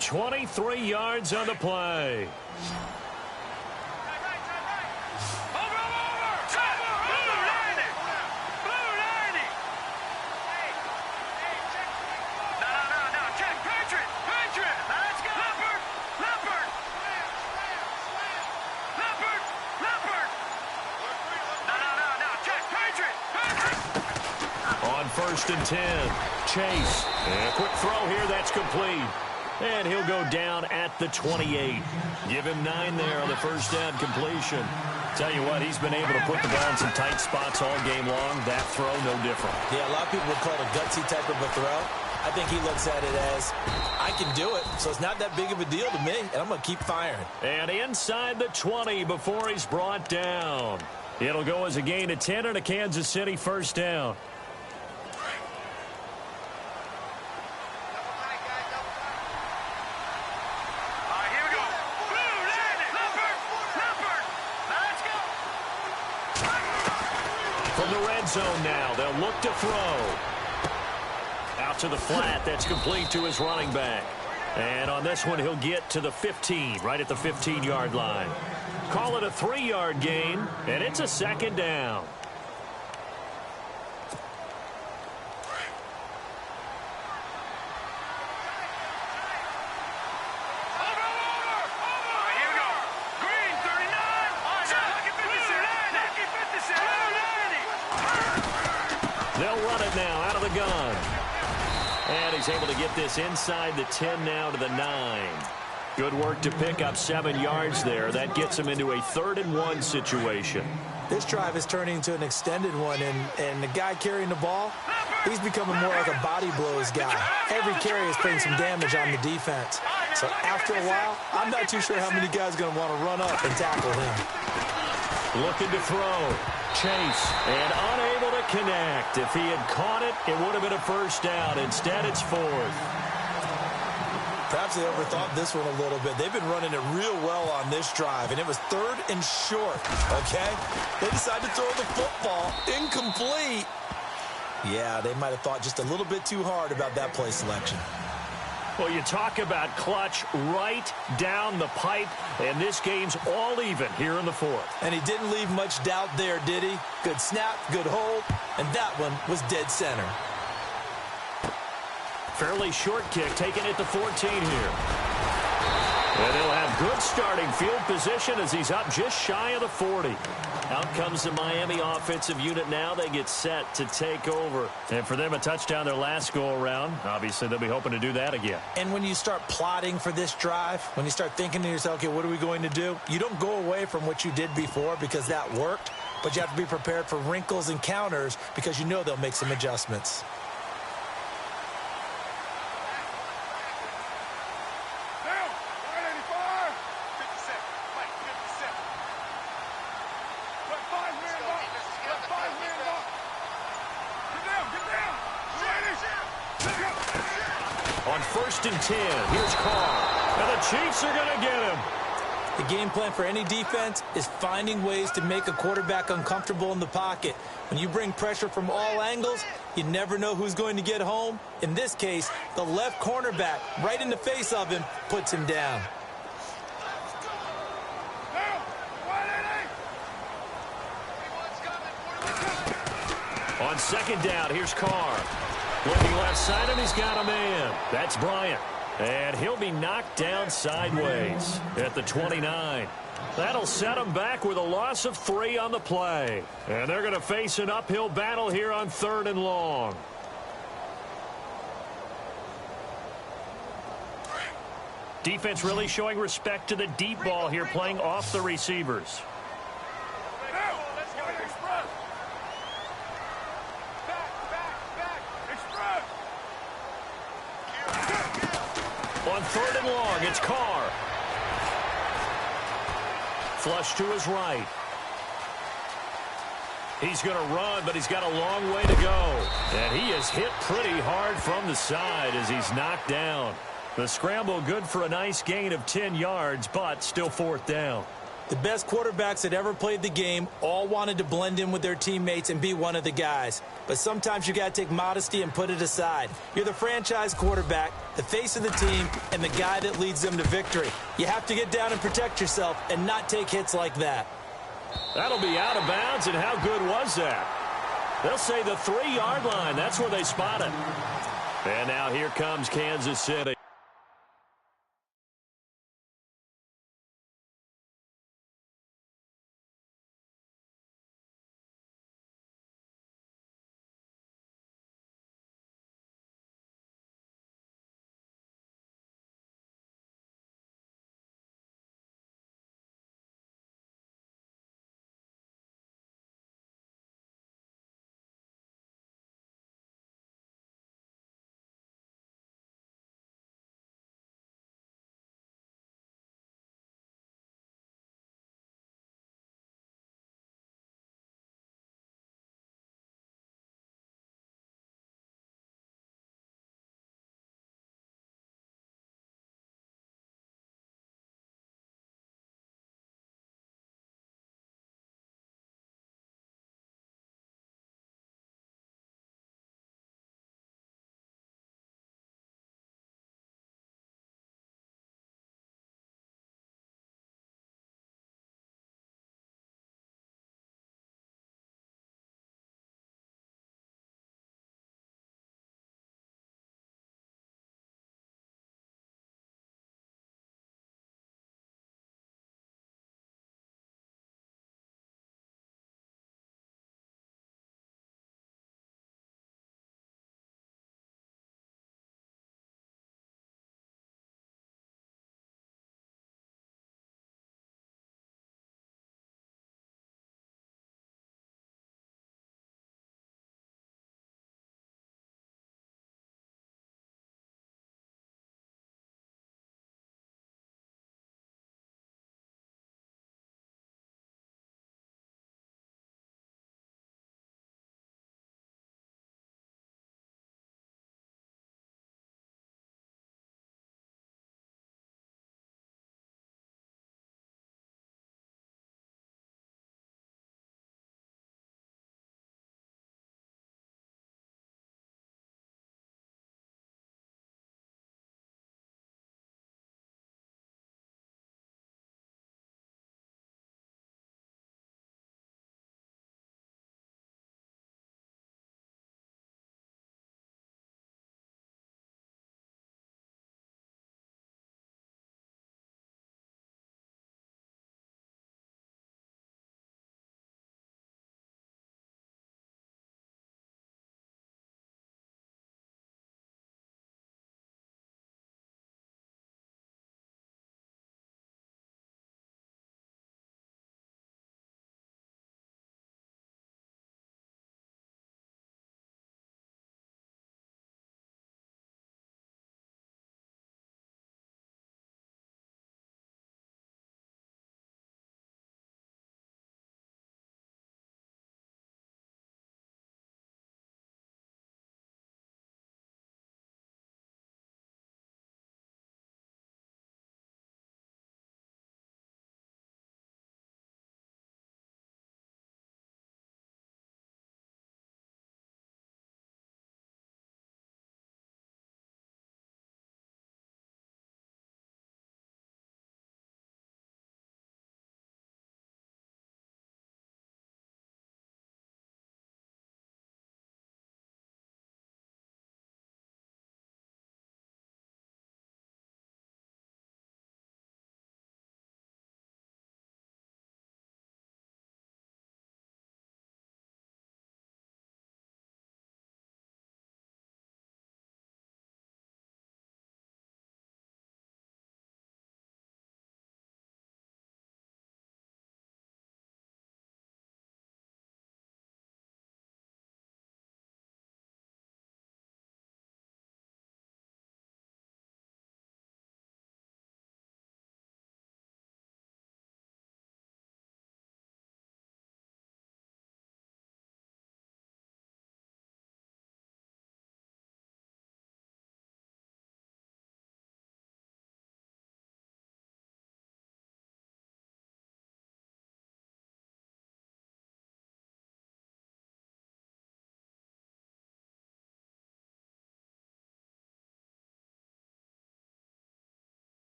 23 yards on the play. 1st and 10. Chase. And a quick throw here. That's complete. And he'll go down at the 28. Give him 9 there on the first down completion. Tell you what, he's been able to put the ball in some tight spots all game long. That throw, no different. Yeah, a lot of people would call it a gutsy type of a throw. I think he looks at it as, I can do it, so it's not that big of a deal to me, and I'm going to keep firing. And inside the 20 before he's brought down. It'll go as a gain of 10 and a Kansas City first down. From the red zone now, they'll look to throw. Out to the flat, that's complete to his running back. And on this one, he'll get to the 15, right at the 15-yard line. Call it a 3-yard gain, and it's a second down. They'll run it now out of the gun. And he's able to get this inside the 10 now to the 9. Good work to pick up 7 yards there. That gets him into a 3rd and 1 situation. This drive is turning into an extended one, and the guy carrying the ball, he's becoming more like a body blows guy. Every carry is putting some damage on the defense. So after a while, I'm not too sure how many guys are going to want to run up and tackle him. Looking to throw. Chase, and unable to connect. If he had caught it, it would have been a first down. Instead, it's 4th. Perhaps they overthought this one a little bit. They've been running it real well on this drive, and it was 3rd and short, okay? They decided to throw the football incomplete. Yeah, they might have thought just a little bit too hard about that play selection. Well, you talk about clutch right down the pipe, and this game's all even here in the 4th. And he didn't leave much doubt there, did he? Good snap, good hold, and that one was dead center. Fairly short kick, taking it to 14 here. And he'll have good starting field position as he's up just shy of the 40. Out comes the Miami offensive unit now. They get set to take over. And for them, a touchdown their last go-around. Obviously, they'll be hoping to do that again. And when you start plotting for this drive, when you start thinking to yourself, okay, what are we going to do? You don't go away from what you did before because that worked, but you have to be prepared for wrinkles and counters because you know they'll make some adjustments. On 1st and 10, here's Carr. And the Chiefs are going to get him. The game plan for any defense is finding ways to make a quarterback uncomfortable in the pocket. When you bring pressure from all angles, you never know who's going to get home. In this case, the left cornerback, right in the face of him, puts him down. On 2nd down, here's Carr. Looking left side, and he's got a man. That's Bryant. And he'll be knocked down sideways at the 29. That'll set him back with a loss of 3 on the play. And they're going to face an uphill battle here on 3rd and long. Defense really showing respect to the deep ball here, playing off the receivers. On 3rd and long, it's Carr. Flush to his right. He's going to run, but he's got a long way to go. And he is hit pretty hard from the side as he's knocked down. The scramble good for a nice gain of 10 yards, but still 4th down. The best quarterbacks that ever played the game all wanted to blend in with their teammates and be one of the guys. But sometimes you got to take modesty and put it aside. You're the franchise quarterback, the face of the team, and the guy that leads them to victory. You have to get down and protect yourself and not take hits like that. That'll be out of bounds, and how good was that? They'll say the 3-yard line. That's where they spot it. And now here comes Kansas City.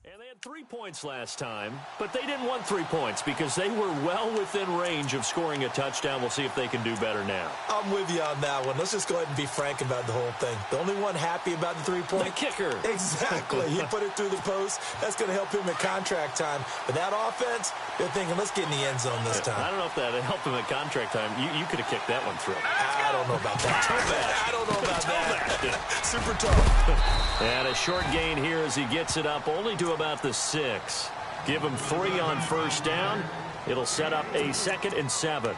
And they had 3 points last time, but they didn't want 3 points because they were well within range of scoring a touchdown. We'll see if they can do better now. I'm with you on that one. Let's just go ahead and be frank about the whole thing. The only one happy about the 3-point? The kicker. Exactly. He put it through the post. That's going to help him at contract time. But that offense, they're thinking, let's get in the end zone this time. I don't know if that helped him at contract time. You could have kicked that one through. I don't know about that. I don't know about that. Super tough. And a short gain here as he gets it up only to about the 6. Give him 3 on first down. It'll set up a 2nd and 7.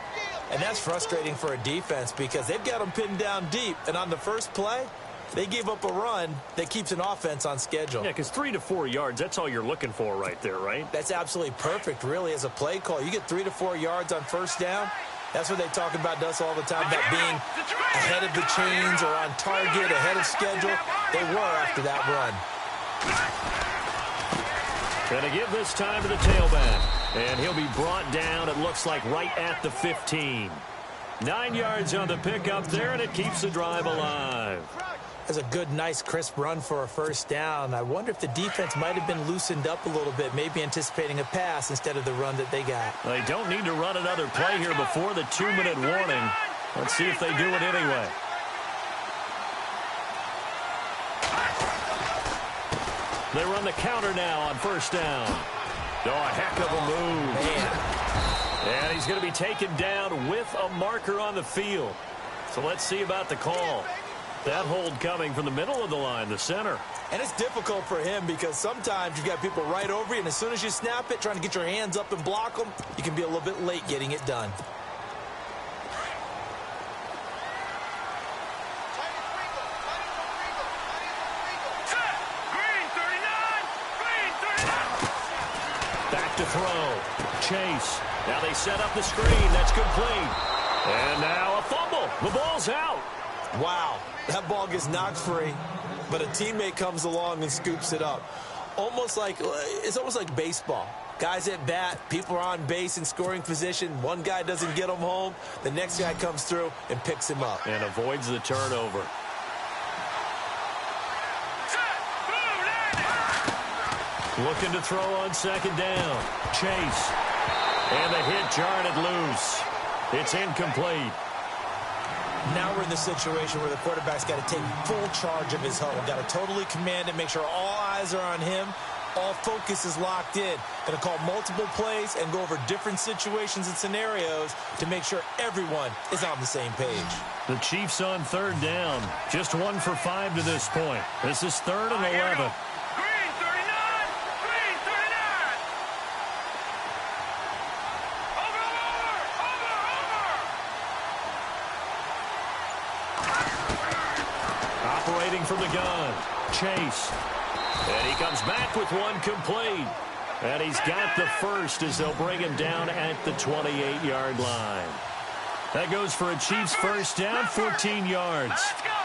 And that's frustrating for a defense because they've got them pinned down deep. And on the first play, they gave up a run that keeps an offense on schedule. Yeah, because 3 to 4 yards, that's all you're looking for right there, right? That's absolutely perfect, really, as a play call. You get 3 to 4 yards on first down. That's what they talk about us all the time, about being ahead of the chains or on target, ahead of schedule. They were after that run. Going to give this time to the tailback. And he'll be brought down, it looks like, right at the 15. 9 yards on the pickup there, and it keeps the drive alive. That's a good, nice, crisp run for a first down. I wonder if the defense might have been loosened up a little bit, maybe anticipating a pass instead of the run that they got. They don't need to run another play here before the 2-minute warning. Let's see if they do it anyway. They run the counter now on first down. Oh, a heck of a move. Man. And he's going to be taken down with a marker on the field. So let's see about the call. That hold coming from the middle of the line, the center. And it's difficult for him because sometimes you've got people right over you, and as soon as you snap it, trying to get your hands up and block them, you can be a little bit late getting it done. Back to throw. Chase. Now they set up the screen. That's complete. And now a fumble. The ball's out. Wow. That ball gets knocked free, but a teammate comes along and scoops it up. It's almost like baseball. Guys at bat, people are on base in scoring position. One guy doesn't get him home. The next guy comes through and picks him up. And avoids the turnover. Looking to throw on second down. Chase. And the hit jarred it loose. It's incomplete. Now we're in the situation where the quarterback's got to take full charge of his huddle. Got to totally command it, make sure all eyes are on him. All focus is locked in. Going to call multiple plays and go over different situations and scenarios to make sure everyone is on the same page. The Chiefs on third down. Just 1 for 5 to this point. This is 3rd and 11. Operating from the gun. Chase. And he comes back with one complete. And he's got the first as they'll bring him down at the 28-yard line. That goes for a Chiefs first down, 14 yards. Let's go!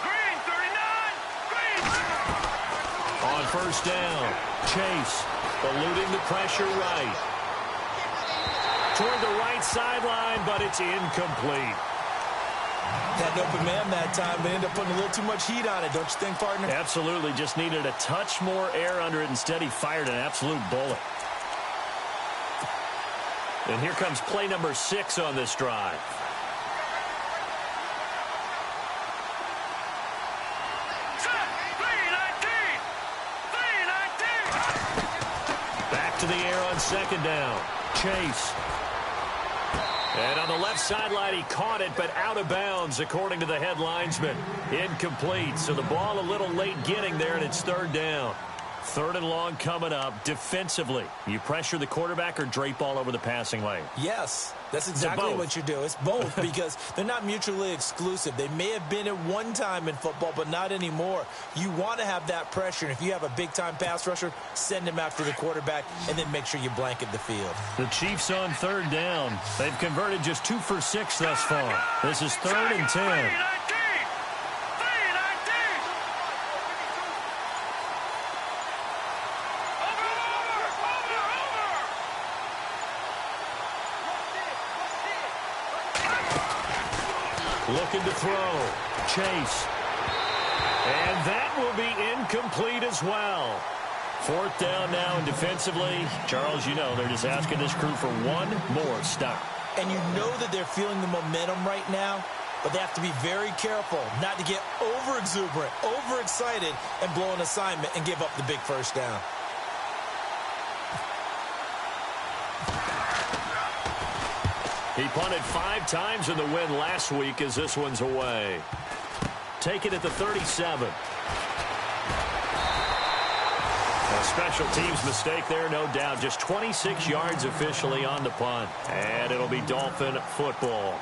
Green, 39! Green! On first down, Chase eluding the pressure right. Toward the right sideline, but it's incomplete. Had an open man that time, but ended up putting a little too much heat on it, don't you think, partner? Absolutely. Just needed a touch more air under it. Instead, he fired an absolute bullet. And here comes play number 6 on this drive. Back to the air on second down. Chase. And on the left sideline, he caught it, but out of bounds, according to the head linesman. Incomplete, so the ball a little late getting there, and it's 3rd down. 3rd and long coming up. Defensively, you pressure the quarterback or drape all over the passing lane? Yes, that's exactly what you do. It's both because they're not mutually exclusive. They may have been at one time in football, but not anymore. You want to have that pressure, and if you have a big-time pass rusher, send him after the quarterback, and then make sure you blanket the field. The Chiefs on 3rd down. They've converted just 2 for 6 thus far. This is 3rd and 10. Looking to throw. Chase. And that will be incomplete as well. Fourth down now, and defensively, Charles, you know, they're just asking this crew for one more stop. And you know that they're feeling the momentum right now, but they have to be very careful not to get over-exuberant, over-excited, and blow an assignment and give up the big first down. He punted 5 times in the win last week as this one's away. Take it at the 37. A special teams mistake there, no doubt. Just 26 yards officially on the punt. And it'll be Dolphin football.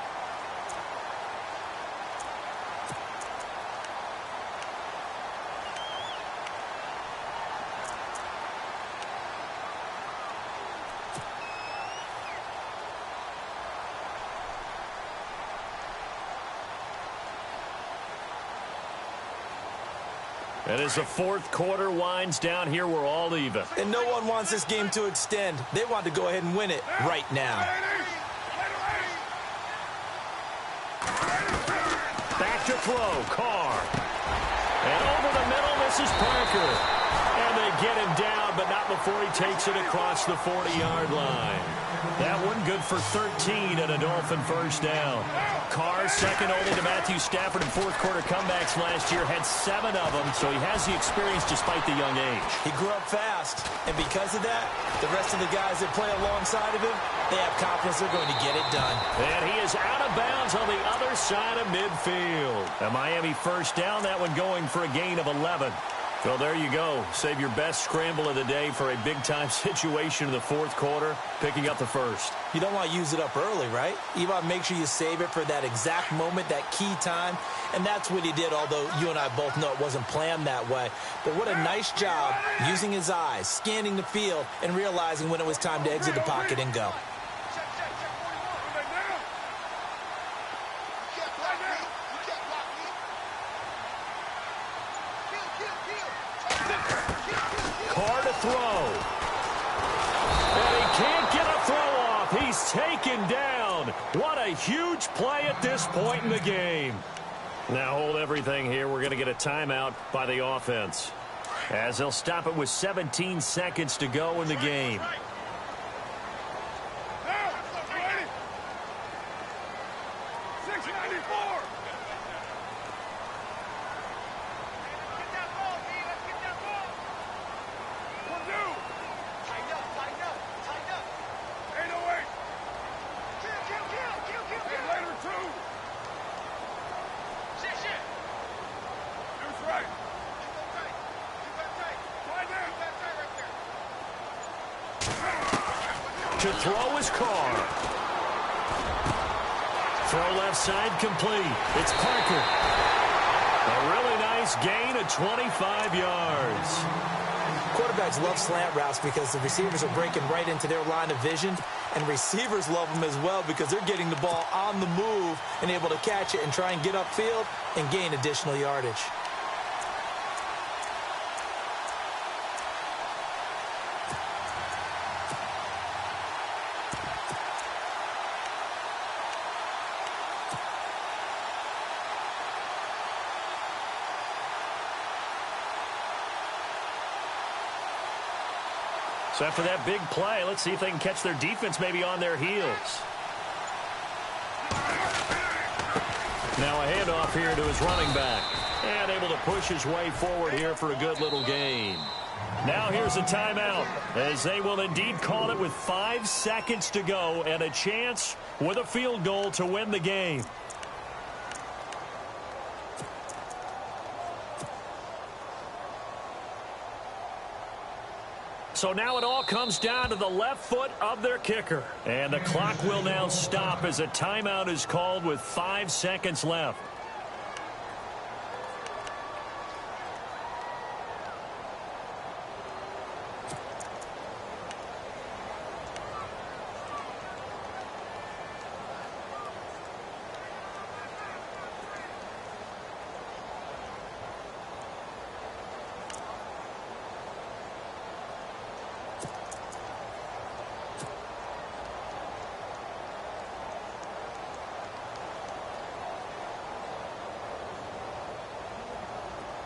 And as the fourth quarter winds down here, we're all even. And no one wants this game to extend. They want to go ahead and win it right now. Back to throw, Carr. And over the middle, this is Parker. And they get him down, but not before he takes it across the 40-yard line. That one good for 13 and a Dolphin first down. Carr, second only to Matthew Stafford in fourth quarter comebacks last year, had 7 of them, so he has the experience despite the young age. He grew up fast, and because of that, the rest of the guys that play alongside of him, they have confidence they're going to get it done. And he is out of bounds on the other side of midfield. A Miami first down, that one going for a gain of 11. Well, there you go. Save your best scramble of the day for a big-time situation in the fourth quarter, picking up the first. You don't want to use it up early, right? You want to make sure you save it for that exact moment, that key time, and that's what he did, although you and I both know it wasn't planned that way. But what a nice job using his eyes, scanning the field, and realizing when it was time to exit the pocket and go. Carr to throw. And he can't get a throw off. He's taken down. What a huge play at this point in the game. Now hold everything here. We're going to get a timeout by the offense, as they'll stop it with 17 seconds to go in the game. To throw is Carr. Throw left side complete. It's Parker. A really nice gain of 25 yards. Quarterbacks love slant routes because the receivers are breaking right into their line of vision, and receivers love them as well because they're getting the ball on the move and able to catch it and try and get upfield and gain additional yardage. So after that big play, let's see if they can catch their defense maybe on their heels. Now a handoff here to his running back. And able to push his way forward here for a good little gain. Now here's a timeout, as they will indeed call it with 5 seconds to go and a chance with a field goal to win the game. So now it all comes down to the left foot of their kicker. And the clock will now stop as a timeout is called with 5 seconds left.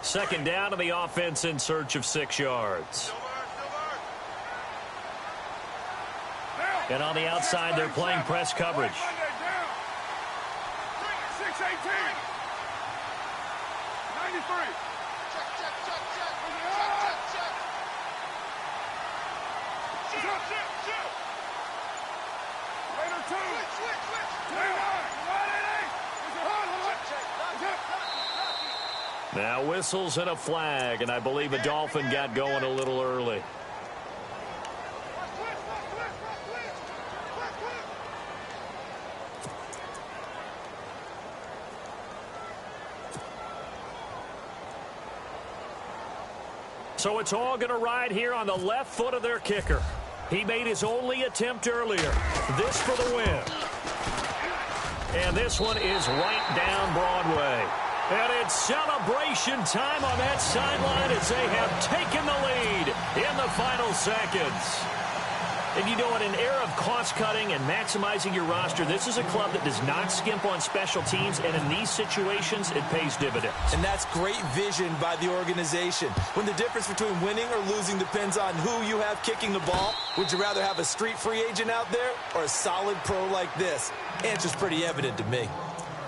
Second down to the offense in search of 6 yards. And on the outside, they're playing press coverage. 618. 93. Now whistles and a flag, and I believe a Dolphin got going a little early. So it's all going to ride here on the left foot of their kicker. He made his only attempt earlier. This for the win. And this one is right down Broadway. And it's celebration time on that sideline as they have taken the lead in the final seconds. And you know, in an era of cost-cutting and maximizing your roster, this is a club that does not skimp on special teams, and in these situations, it pays dividends. And that's great vision by the organization. When the difference between winning or losing depends on who you have kicking the ball, would you rather have a street free agent out there or a solid pro like this? Answer's pretty evident to me.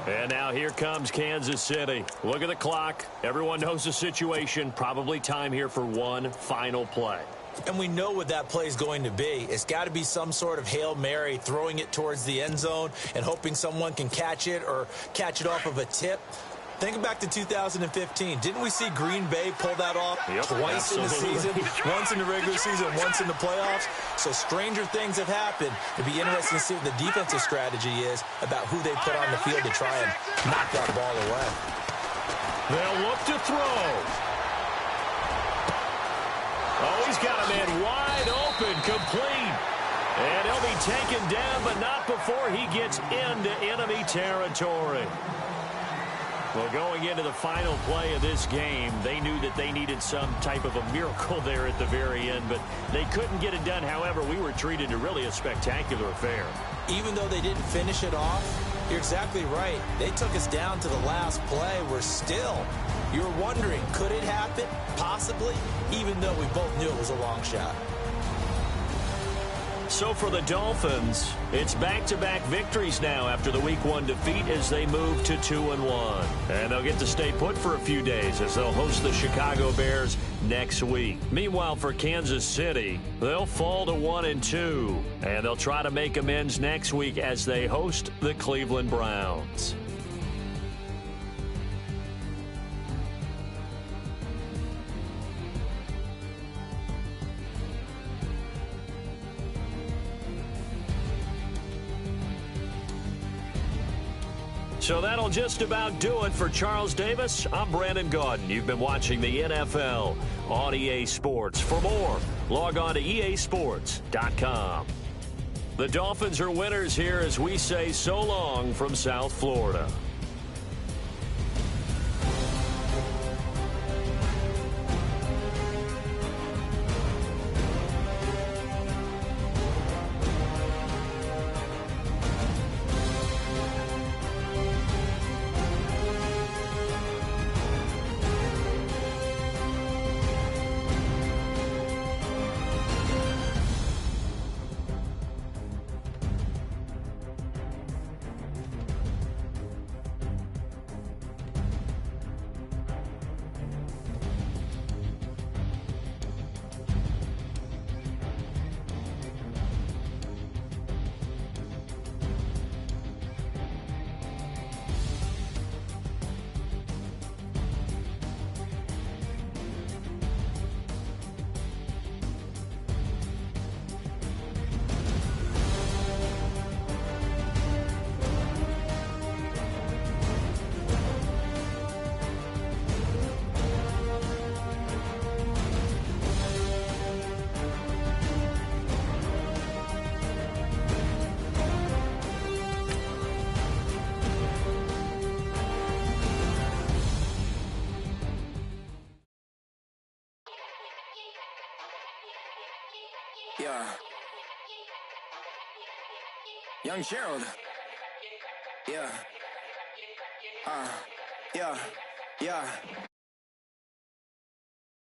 And now here comes Kansas City. Look at the clock. Everyone knows the situation. Probably time here for one final play. And we know what that play is going to be. It's got to be some sort of Hail Mary, throwing it towards the end zone and hoping someone can catch it or catch it off of a tip. Think back to 2015. Didn't we see Green Bay pull that off twice in the season? Once in the regular season, once in the playoffs. So stranger things have happened. It'd be interesting to see what the defensive strategy is about who they put on the field to try and knock that ball away. They'll look to throw. Oh, he's got a man wide open, complete. And he'll be taken down, but not before he gets into enemy territory. Well, going into the final play of this game, they knew that they needed some type of a miracle there at the very end, but they couldn't get it done. However, we were treated to really a spectacular affair. Even though they didn't finish it off, you're exactly right. They took us down to the last play. You're wondering, could it happen? Possibly, even though we both knew it was a long shot. So for the Dolphins, it's back-to-back victories now after the Week 1 defeat as they move to 2-1. And they'll get to stay put for a few days as they'll host the Chicago Bears next week. Meanwhile, for Kansas City, they'll fall to 1-2. And they'll try to make amends next week as they host the Cleveland Browns. So that'll just about do it for Charles Davis. I'm Brandon Gaudin. You've been watching the NFL on EA Sports. For more, log on to easports.com. The Dolphins are winners here as we say so long from South Florida. Yeah. Young Gerald. Yeah. Yeah.